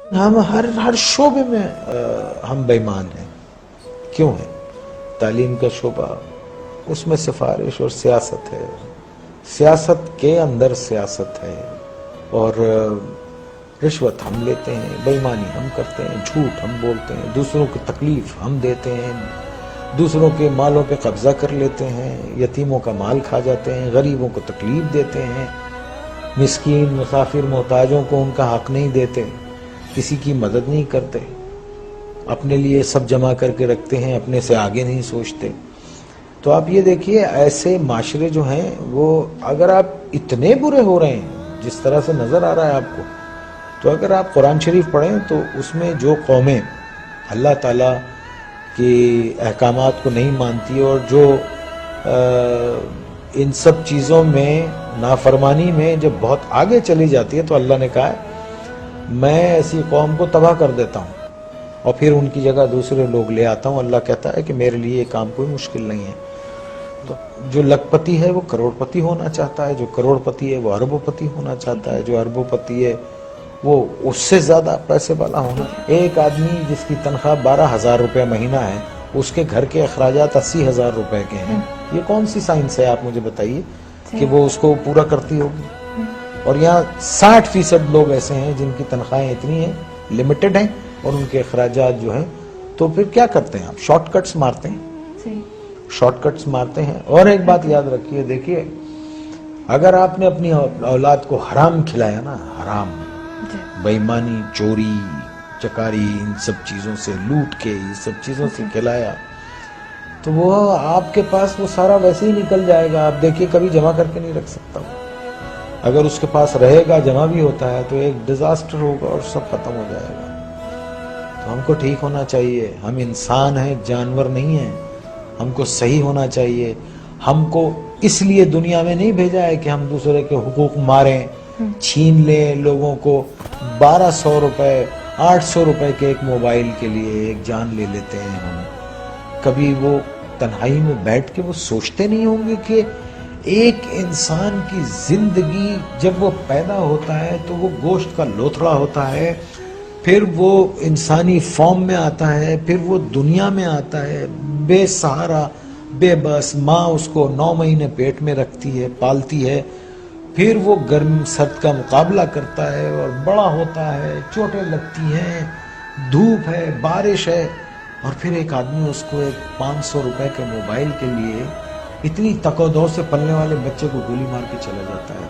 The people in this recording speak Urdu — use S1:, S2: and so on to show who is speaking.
S1: ہم ہر شعبے میں ہم بےمان ہیں. کیوں ہیں؟ تعلیم کا شعبہ، اس میں سفارش اور سیاست ہے، سیاست کے اندر سیاست ہے، اور رشوت ہم لیتے ہیں، بےایمانی ہم کرتے ہیں، جھوٹ ہم بولتے ہیں، دوسروں کی تکلیف ہم دیتے ہیں، دوسروں کے مالوں پہ قبضہ کر لیتے ہیں، یتیموں کا مال کھا جاتے ہیں، غریبوں کو تکلیف دیتے ہیں، مسکین مسافر محتاجوں کو ان کا حق نہیں دیتے، کسی کی مدد نہیں کرتے، اپنے لیے سب جمع کر کے رکھتے ہیں، اپنے سے آگے نہیں سوچتے. تو آپ یہ دیکھیے ایسے معاشرے جو ہیں وہ اگر آپ اتنے برے ہو رہے ہیں جس طرح سے نظر آ رہا ہے آپ کو، تو اگر آپ قرآن شریف پڑھیں تو اس میں جو قومیں اللہ تعالیٰ کی احکامات کو نہیں مانتی اور جو ان سب چیزوں میں نافرمانی میں جب بہت آگے چلی جاتی ہے تو اللہ نے کہا ہے میں ایسی قوم کو تباہ کر دیتا ہوں اور پھر ان کی جگہ دوسرے لوگ لے آتا ہوں. اللہ کہتا ہے کہ میرے لیے یہ کام کوئی مشکل نہیں ہے. تو جو لکھ پتی ہے وہ کروڑ پتی ہونا چاہتا ہے، جو کروڑ پتی ہے وہ اربوں پتی ہونا چاہتا ہے، جو اربوں پتی ہے وہ اس سے زیادہ پیسے والا ہونا. ایک آدمی جس کی تنخواہ 12,000 روپے مہینہ ہے، اس کے گھر کے اخراجات 80,000 روپے کے ہیں. یہ کون سی سائنس ہے آپ مجھے بتائیے کہ وہ اس کو پورا کرتی ہوگی؟ اور یہاں 60% لوگ ایسے ہیں جن کی تنخواہیں اتنی ہیں، لمیٹڈ ہیں، اور ان کے اخراجات جو ہیں. تو پھر کیا کرتے ہیں آپ؟ شارٹ کٹس مارتے ہیں، شارٹ کٹس مارتے ہیں. اور ایک بات یاد رکھیے، دیکھیے اگر آپ نے اپنی اولاد کو حرام کھلایا نا، حرام، بےایمانی، چوری چکاری، ان سب چیزوں سے، لوٹ کے یہ سب چیزوں سے کھلایا، تو وہ آپ کے پاس وہ سارا ویسے ہی نکل جائے گا. آپ دیکھیے کبھی جمع کر کے نہیں رکھ سکتا وہ. اگر اس کے پاس رہے گا، جمع بھی ہوتا ہے، تو ایک ڈیزاسٹر ہوگا اور سب ختم ہو جائے گا. تو ہم کو ٹھیک ہونا چاہیے. ہم انسان ہیں، جانور نہیں ہیں. ہم کو صحیح ہونا چاہیے. ہم کو اس لیے دنیا میں نہیں بھیجا ہے کہ ہم دوسرے کے حقوق ماریں، چھین لیں لوگوں کو. 1200 روپے 800 روپے کے ایک موبائل کے لیے ایک جان لے لیتے ہیں ہم. کبھی وہ تنہائی میں بیٹھ کے وہ سوچتے نہیں ہوں گے کہ ایک انسان کی زندگی جب وہ پیدا ہوتا ہے تو وہ گوشت کا لوتھڑا ہوتا ہے، پھر وہ انسانی فارم میں آتا ہے، پھر وہ دنیا میں آتا ہے بے سہارا، بے بس. ماں اس کو 9 مہینے پیٹ میں رکھتی ہے، پالتی ہے، پھر وہ گرم سرد کا مقابلہ کرتا ہے اور بڑا ہوتا ہے، چوٹیں لگتی ہیں، دھوپ ہے، بارش ہے، اور پھر ایک آدمی اس کو ایک 500 روپے کے موبائل کے لیے اتنی تک و دو سے پلنے والے بچے کو گولی مار کے چلا جاتا ہے.